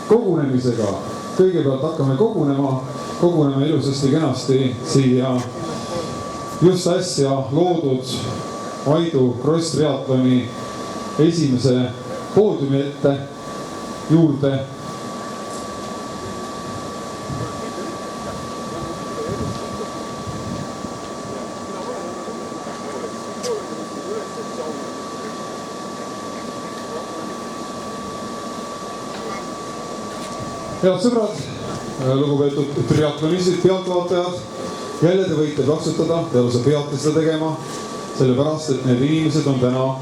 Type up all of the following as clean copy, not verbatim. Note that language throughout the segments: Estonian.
kogunemisega. Kõigepealt hakkame koguneme ilusasti kenasti siia just äsja loodud Aidu Kross Triatloni esimese poodiumi ette juurde. Head sõbrad, lugupeetud triatlonistid, pealtvaatajad, jälle te võite plaksutada, te peate seda tegema, sellepärast, et need inimesed on täna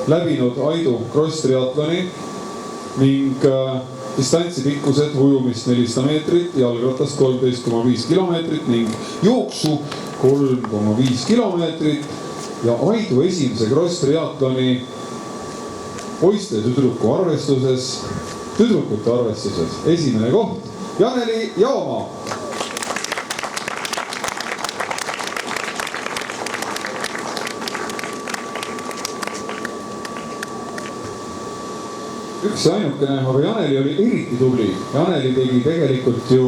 läbinud Aidu Kross Triatloni ning distantsi pikkused ujumist 400 meetrit, jalgratast 13,5 kilomeetrit ning jooksu 3,5 kilomeetrit ja Aidu esimese Kross Triatloni poiste ja tüdrukute arvestuses esimene koht Janeli Jaoma. Üks ja ainukene, aga Janeli oli eriti tubli. Janeli tegi tegelikult ju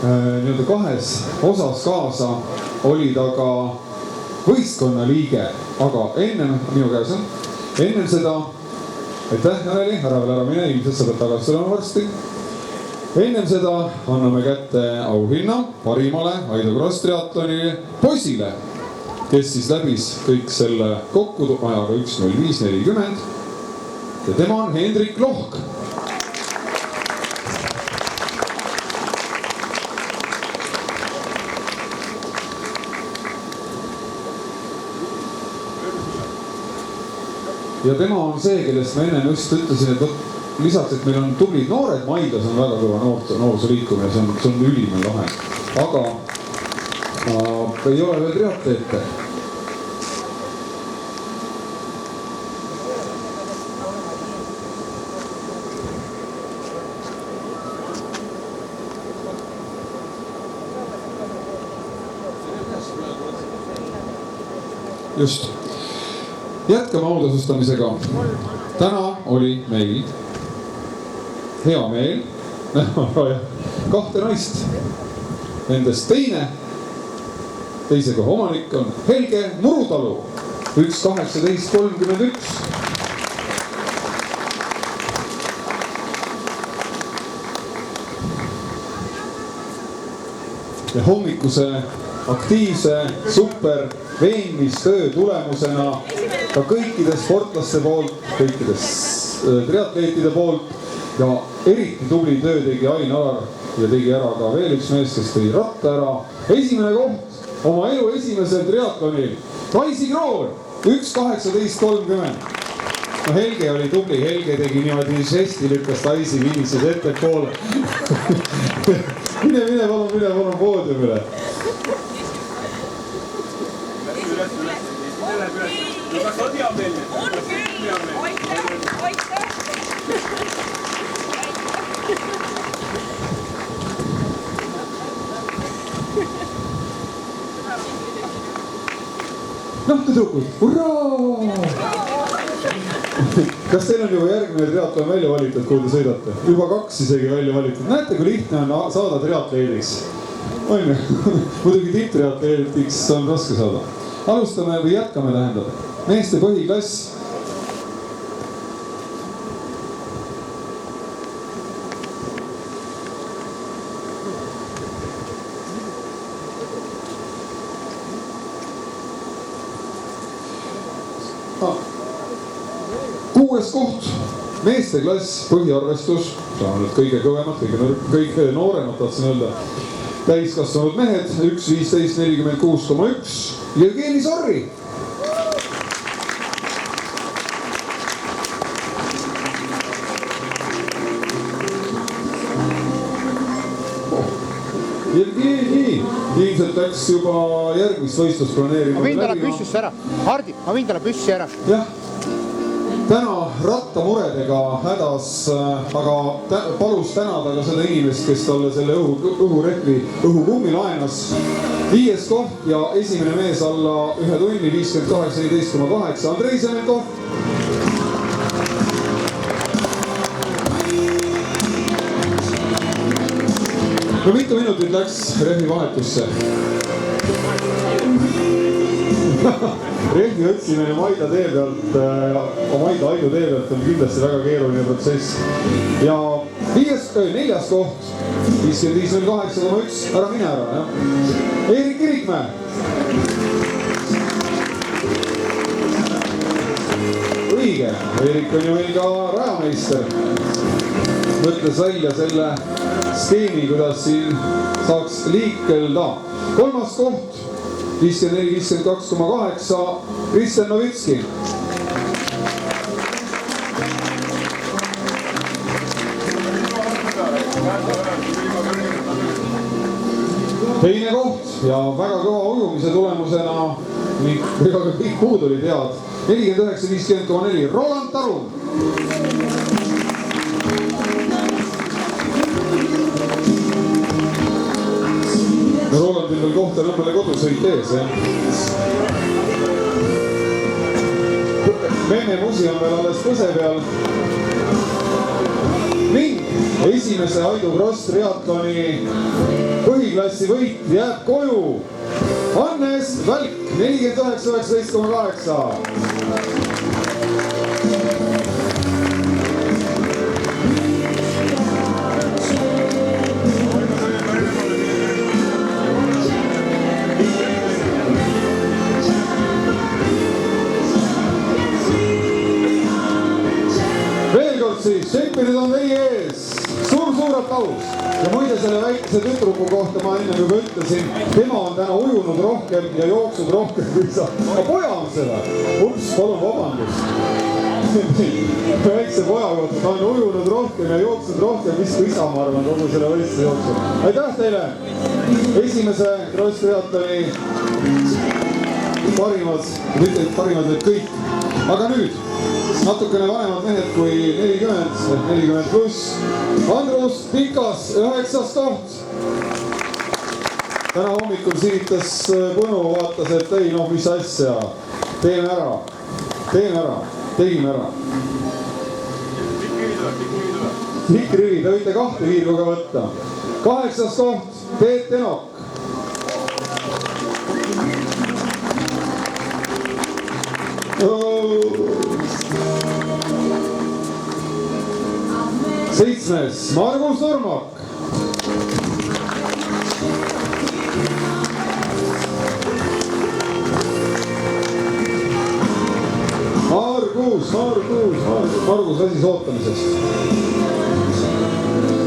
nii-öelda kahes osas kaasa, oli ta ka võistkonna liige, aga ennem seda, aitäh Janeli, ära mine, ilmselt sa pead tagasi tulema varsti. Ennem seda anname kätte auhinna parimale Aidu Kross Triatloni poisile, kes siis läbis kõik selle kokku ajaga 1:05:40 ja tema on Hendrik Lohk. Ja tema on see, kellest ma enne just ütlesin, et lisaks, et meil on tublid noored, Maidlas on väga kõva noorsoliikumine, see on ülimalt lahe. Aga ei ole veel triatleete. Just. Jätkame autasustamisega. Täna oli meil hea meel kahte naist. Nendest teise koha omanik on Helge Murutalu, 1:18:31. Ja hommikuse aktiivse super veenmistöö tulemusena ka kõikide sportlaste poolt, kõikides triatleetide poolt ja eriti tubli töö tegi Ain Alar ja tegi ära ka veel üks mees, kes tõi ratta ära. Esimene koht oma elu esimesel triatlonil, Kaisi Kroon, 1:18:30. No Helge oli tubli, Helge tegi niimoodi žesti, lükkas Taisi vinises ettepoole. Mine palun poodiumile. Kas on hea meelne? On küll! Aitäh! Noh, tüdrukud, hurraa! Kas teil on juba järgmine triatlon välja valitud, kuhu te sõidate? Juba 2 isegi välja valitud. Näete, kui lihtne on saada triatleediks. On ju? Muidugi tipptriatleediks on raske saada. Alustame või jätkame tähendab. Meeste põhiklass. Kuues koht, meeste klass, põhiarvestus, saame nüüd kõige kõvemad, kõige nooremad tahtsin öelda. Täiskasvanud mehed, 1:15:46,1, Jevgeni Sorri. Jevgeni, ilmselt läks juba järgmist võistlust planeerima. Ma võin talle püssisse ära. Hardi, ma võin talle püssi ära. Jah. Täna rattamuredega hädas, aga palus tänada ka seda inimest, kes talle selle õhukummi laenas. 5. koht ja esimene mees alla 1 tunni, 58:14,8, Andrei Semenkov. no mitu minutit läks rehvi vahetusse? Rehvi otsimine Maida tee pealt, Maida Aidu tee pealt on kindlasti väga keeruline protsess. Ja neljas koht, 55.08,1, ära mine ära, jah. Eerik Kirikmäe. Õige, Eerik on ju meil ka rajameister. Mõtles välja selle skeemi, kuidas siin saaks liikelda. Kolmas koht, 54.52,8, Kristjan Novitski. Teine koht ja väga kõva ujumise tulemusena, ega kõik muud olid head, 49.50,4, Roland Tarum. No Rolandil veel kohta Nõmmele kodusõit ees, jah. Memme musi on veel alles põse peal. Ning esimese Aidu Kross triatloni põhiklassi võit jääb koju. Hannes Välk, 49.19,8. Siis tšempionid on teie ees, suur aplaus. Ja muide selle väikese tütruku kohta ma enne juba ütlesin, tema on täna ujunud rohkem ja jooksnud rohkem kui sa. Aga poja on seda. Ups, palun vabandust. Väikse poja kohta, ta on ujunud rohkem ja jooksnud rohkem, mis kui isa, ma arvan, kogu selle võistluse jooksul. Aitäh teile! Esimese Kross triatloni parimad need kõik. Aga nüüd natukene vanemad mehed kui 40 pluss. Andrus Pikas, 9. koht. Täna hommikul sinitas põnu, vaatas, et ei, noh, mis asja. Tegime ära. Pikk rivi, te võite 2 hiirguga võtta. 8. koht, Peet Enok. Seitsmes, Margus Normak. Margus väsis ootamisest.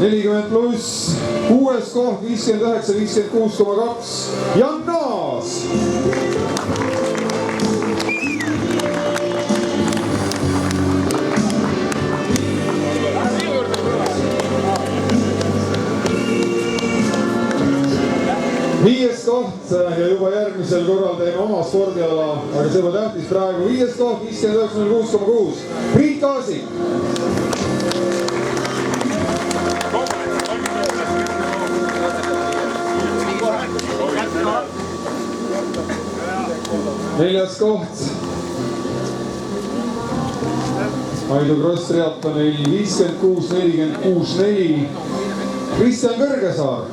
40 pluss, 6. koht, 59.56,2, Jan Naas. Viies koht ja juba järgmisel korral teeme oma spordiala, aga see on tähtis praegu. 5. koht, 59.06,6, Priit Kaasik. Neljas koht, Aidu Kross triatlonil 56.46,4, Kristjan Kõrgesaar.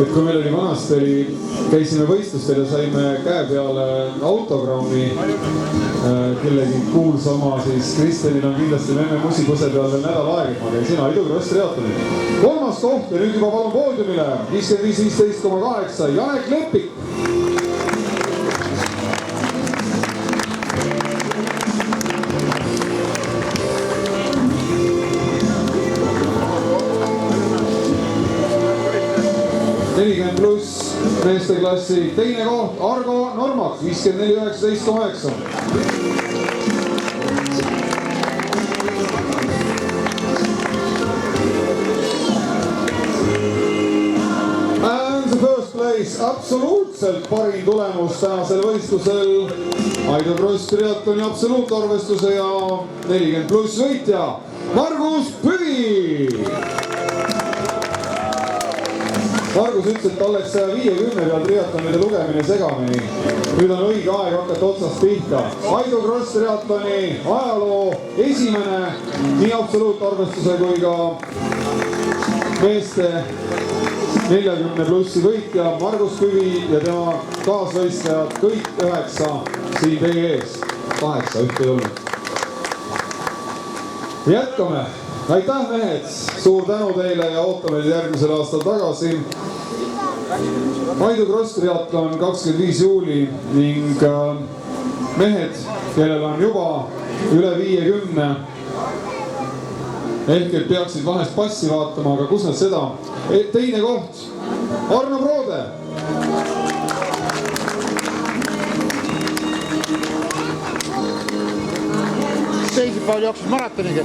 Et kui meil oli vanasti, käisime võistlustel ja saime käe peale autogrammi kellegi kuulsa oma, siis Kristjanil on kindlasti Memme musipõse peal veel nädal aeg, et ma käisin Aidu Kross triatlonil. 3. koht ja nüüd juba palun poodiumile, 55.15,8, Janek Lepik. pluss meeste klassi teine koht, Argo Normak, 54.19,9. And the first place, absoluutselt parim tulemus tänasel võistlusel. Aidu Kross triatloni absoluutarvestuse ja 40 pluss võitja, Margus Püvi. Margus ütles, et oleks 150 peal triatlonide lugemine segamini. Nüüd on õige aeg hakata otsast pihta. Aidu Kross triatloni ajaloo esimene nii absoluutarvestuse kui ka meeste 40 plussi võitja Margus Küvi ja tema kaasvõistlejad kõik 9 siin teie ees. 8, ühte ei olnud. Jätkame. Aitäh mehed, suur tänu teile ja ootame järgmisel aastal tagasi. Aidu Kross triatlon 25 juuli ning mehed, kellel on juba üle 50 ehk et peaksid vahest passi vaatama, aga kus nad seda? Teine koht, Arno Proode. Teisipäeval jooksis maratoniga.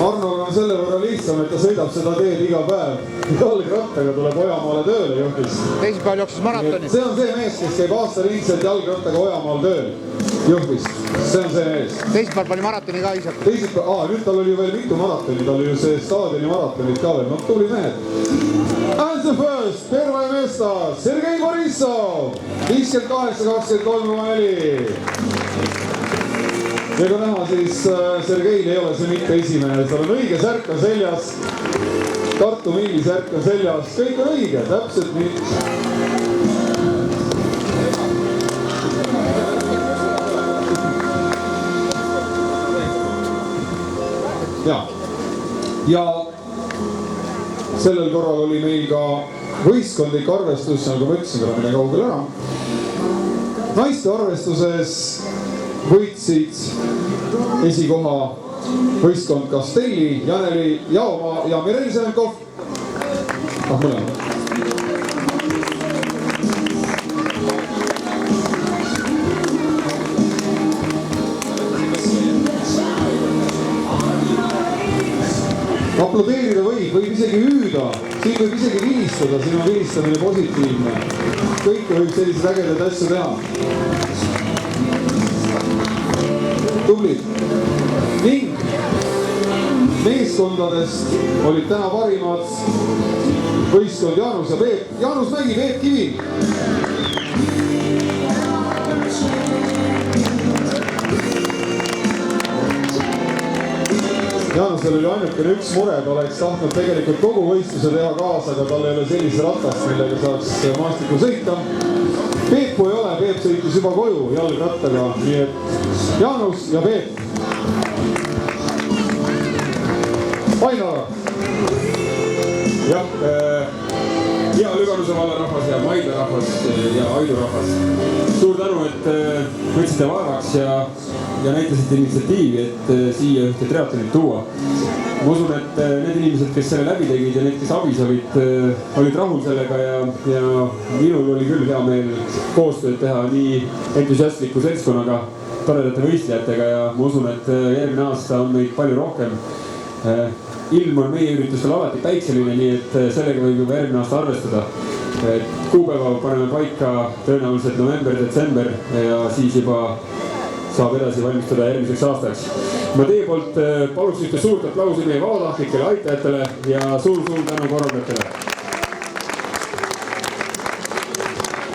Arnoga on selle võrra lihtsam, et ta sõidab seda teed iga päev. Jalgrattaga tuleb Ojamaale tööle Jõhvis. Teisipäeval jooksis maratoni. See on see mees, kes käib aastaringselt jalgrattaga Ojamaal tööl Jõhvis. See on see mees. Teisipäeval pani maratoni ka ise. Nüüd tal oli veel mitu maratoni, tal oli ju see staadioni maratonid ka veel. No tuli mehed. And the first, Perve Mesta, Sergei Borissov, 58-23,4. Ja kui näha, siis Sergeil ei ole see mitte esimene, seal on õige särk on seljas, Tartu Milli särk on seljas, kõik on õige, täpselt nii. Ja sellel korral oli meil ka võistkondlik arvestus, nagu ma ütlesin, ära mine kaugele ära. Naiste arvestuses võitsid esikoha võistkond Kastelli, Janeli Jaomaa ja Mirel Semenkov. Mõlemad. Aplodeerida võib isegi hüüda, siin võib isegi vilistada, siin on vilistamine positiivne. Kõike võib selliseid ägedaid asju teha. Tublid. Ning meeskondadest olid täna parimad võistkond Jaanus ja Peep. Jaanus Mägi, Peep Kivi. Jaanusel oli ainukene üks mure, ta oleks tahtnud tegelikult kogu võistluse teha kaasa, aga tal ei ole sellise ratast, millega saaks maastikku sõita. Peepu ei ole, Peep sõitis juba koju jalgrattaga, nii et Jaanus ja Peep. Ainoa. Jah, hea Lüganuse valla rahvas ja Maidla rahvas ja Aidu rahvas. Suur tänu, et võtsite vaevaks ja näitasite initsiatiivi, et siia ühte triatlonit tuua. Ma usun, et need inimesed, kes selle läbi tegid ja need, kes abis olid rahul sellega ja minul oli küll hea meel koostööd teha nii entusiastliku seltskonnaga, toredate võistlejatega ja ma usun, et järgmine aasta on meid palju rohkem. Ilm on meie üritustel alati päikseline, nii et sellega võib juba järgmine aasta arvestada. Kuupäeva paneme paika tõenäoliselt november-detsember ja siis juba saab edasi valmistada järgmiseks aastaks. Ma teie poolt paluks ühte suurt aplausi meie vabatahtlikele aitajatele ja suur tänu korraldajatele.